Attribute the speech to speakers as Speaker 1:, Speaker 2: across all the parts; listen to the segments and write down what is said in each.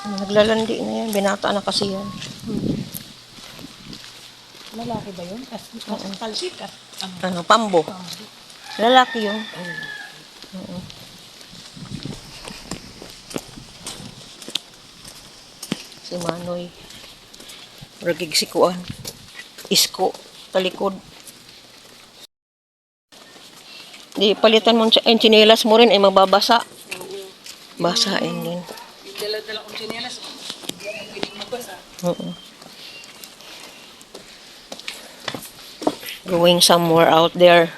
Speaker 1: Naglalandi na yan. Binata na kasi yan.
Speaker 2: Lalaki ba yun? Kalsik at
Speaker 1: Ano, pambo. Lalaki yun. Oo. Si Manoy. Ragig sikuan. Isko. Talikod. Di, palitan mo yung tsinelas mo rin ay mababasa. Basain din.
Speaker 2: yung dala-dala kong chinelas. Hindi na pwedeng magbasa.
Speaker 1: Oo. Going somewhere out there.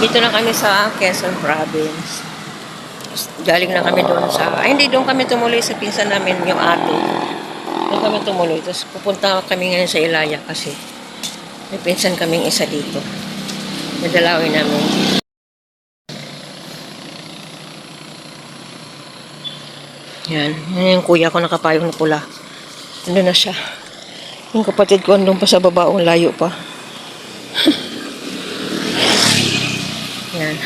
Speaker 1: Dito na kami sa Quezon Province. Galing na kami doon sa... Ay, hindi. Doon kami tumuloy sa pinsan namin, yung ate. Doon kami tumuloy. Tapos pupunta kami ngayon sa Ilaya kasi may pinsan kaming isa dito. Nadalawin namin. Yan. Yan yung kuya ko nakapayong na pula. Nandun na siya. Yung kapatid ko andun pa sa baba. Layo pa. Yan.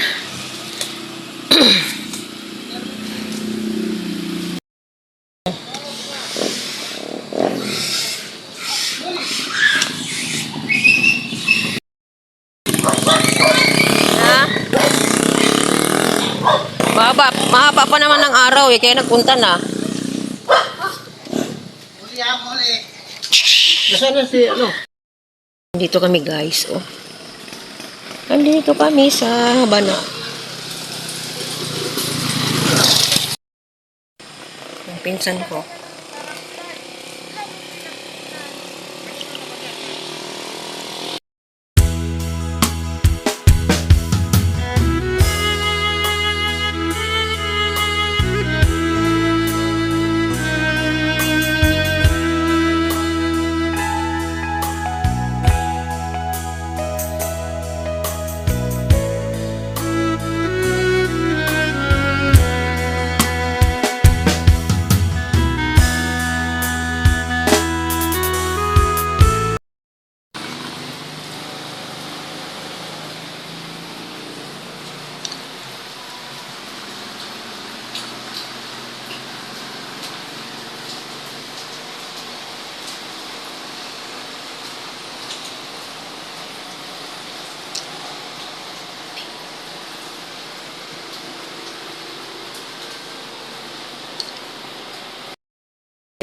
Speaker 1: Mahaba pa naman ng araw eh, kaya nagpunta na.
Speaker 2: Nasaan na si ano?
Speaker 1: Dito kami guys, oh. Nandito kami sa Habana. Ang pinsan ko.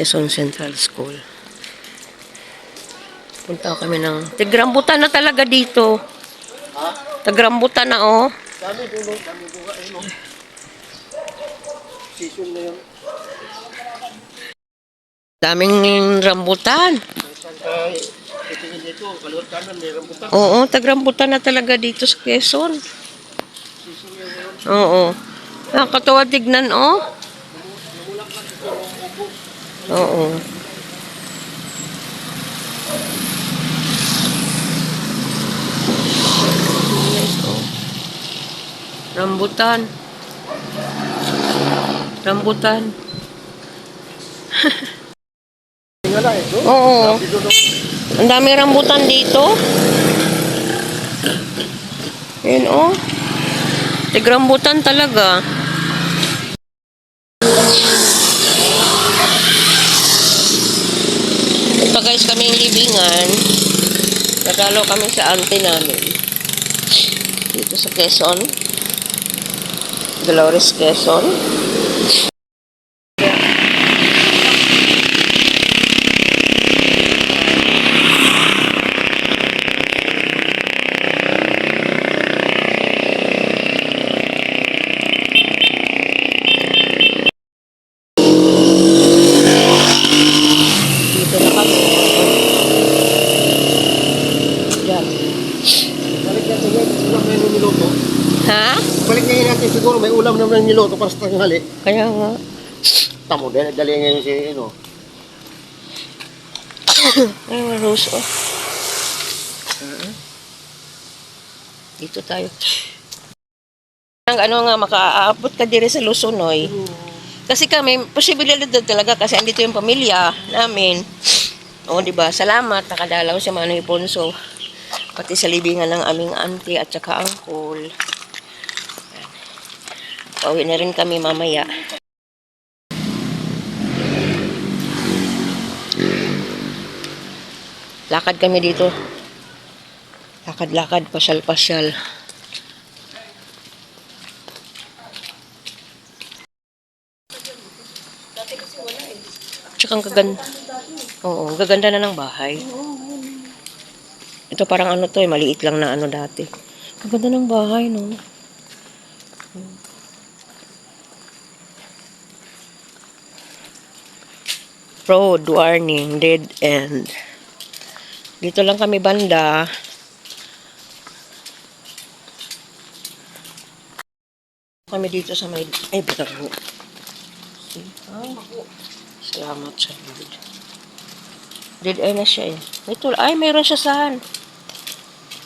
Speaker 1: Quezon Central School. Punta kami ng... Tigrambutan na talaga dito.
Speaker 2: Ha?
Speaker 1: Tagrambutan na, oh.
Speaker 2: Dami dulo, dami buka, ano? Season na yun.
Speaker 1: Daming rambutan.
Speaker 2: Itingin dito, kaliwat kanan, may rambutan.
Speaker 1: Oo, tagrambutan na talaga dito sa Quezon.
Speaker 2: Season na yun.
Speaker 1: Oo. Nakakatawa tignan, oh. Oo. Rambutan. Rambutan.
Speaker 2: Tingala ito?
Speaker 1: Oo. Ang daming rambutan dito. Yun, oh. Tigrambutan talaga. Ito guys, kaming libingan. Nagalo kami sa auntie namin. Dito sa Quezon. Dolores, Quezon. Dito na kami. Diyan.
Speaker 2: Balik natin yan, ulam na yung niloto.
Speaker 1: Ha?
Speaker 2: Balik ngayon natin siguro, may ulam naman yung niloto para sa tanghali.
Speaker 1: Kaya nga.
Speaker 2: Tamo, dali ngayon si,
Speaker 1: Ay, may rose, oh. Dito tayo. Ano nga, makaabot ka dire sa Lusonoy. Kasi kami, posibilidad talaga kasi andito yung pamilya namin. O, di ba? Salamat, nakadalaw si Manny Ponso. Pati sa libingan ng aming auntie at saka uncle. Pauwi na rin kami mamaya. Lakad kami dito. Lakad-lakad, pasyal-pasyal. Tsaka ang gaganda. Oo, ang gaganda na ng bahay. Ito parang ano to, maliit lang na ano dati. Ang ganda ng bahay, no? Road warning, dead end. Dito lang kami banda. Kami dito sa may... Ay, bitago. Salamat sa Lord. Dead end na siya eh. Ito, ay, mayroon siya saan.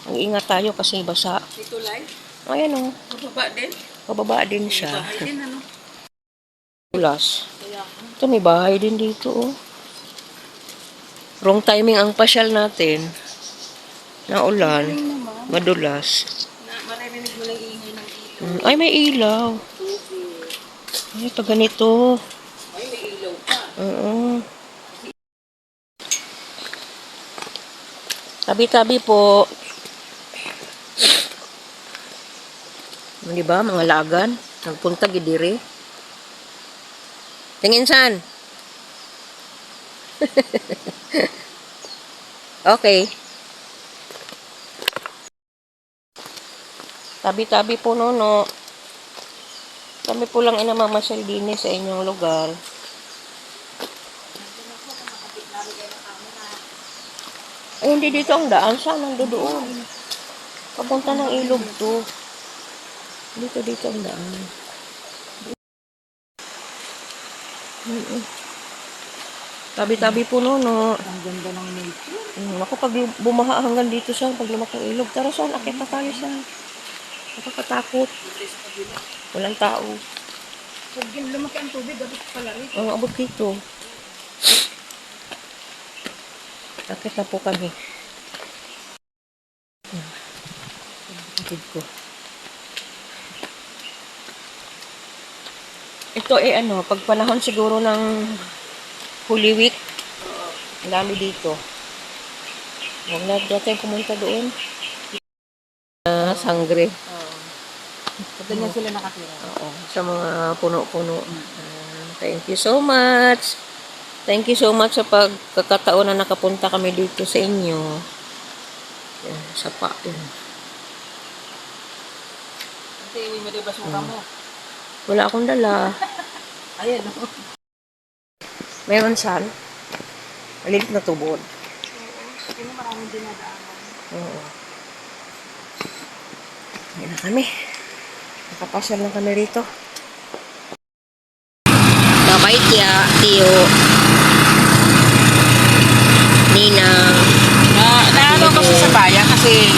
Speaker 1: Ang ingat tayo kasi basa.
Speaker 3: Ito live?
Speaker 1: Ayan o.
Speaker 3: Mababa din?
Speaker 1: Pababa din siya.
Speaker 3: Bahay din ano?
Speaker 1: Tulas.
Speaker 3: Kaya
Speaker 1: Ito, may bahay din dito oh. Wrong timing ang pasyal natin. Naulan. Madulas.
Speaker 3: maririnig mo lang ingay ng ito.
Speaker 1: Ay, may ilaw. Ay, pag ganito.
Speaker 3: Ay, may ilaw pa.
Speaker 1: Oo. Tabi-tabi po. Di ba, mga lagan? Nagpunta gidiri. Tingin saan? Okay. Tabi-tabi po, Nono. Kami po lang inamamasyal din sa inyong lugar. Ay, hindi dito ang daan. Saan ang doon? Papunta ng ilog to. Dito ang daan. Tabi-tabi po, Nono.
Speaker 3: Ang ganda ng nature.
Speaker 1: Ako, pag bumaha hanggang dito siya, pag lumakang ilog, tara saan, akit na tayo saan. Nakakatakot. Walang tao.
Speaker 3: Pag lumaki ang tubig, dapat pala rin.
Speaker 1: Ang abot dito. Akit na po kami. Akit ko. Ito ano, pag panahon siguro ng Holy Week, ang dami dito. Huwag na natin pumunta doon. Sangre.
Speaker 3: Doon na sila nakatira.
Speaker 1: Oo, sa mga puno-puno. Thank you so much. Thank you so much sa pagkakataon na nakapunta kami dito sa inyo. Yan, sa pain.
Speaker 3: Kasi may basura mo.
Speaker 1: Wala akong dala.
Speaker 3: Ayan.
Speaker 1: Meron saan? Maliit na tubod.
Speaker 3: Kasi maraming dinadaanan.
Speaker 1: Oo. Ayan na kami. Nakapasyal na kami rito. Bye, Tiyo. Ninang.
Speaker 3: Naano kasi sa bayan kasi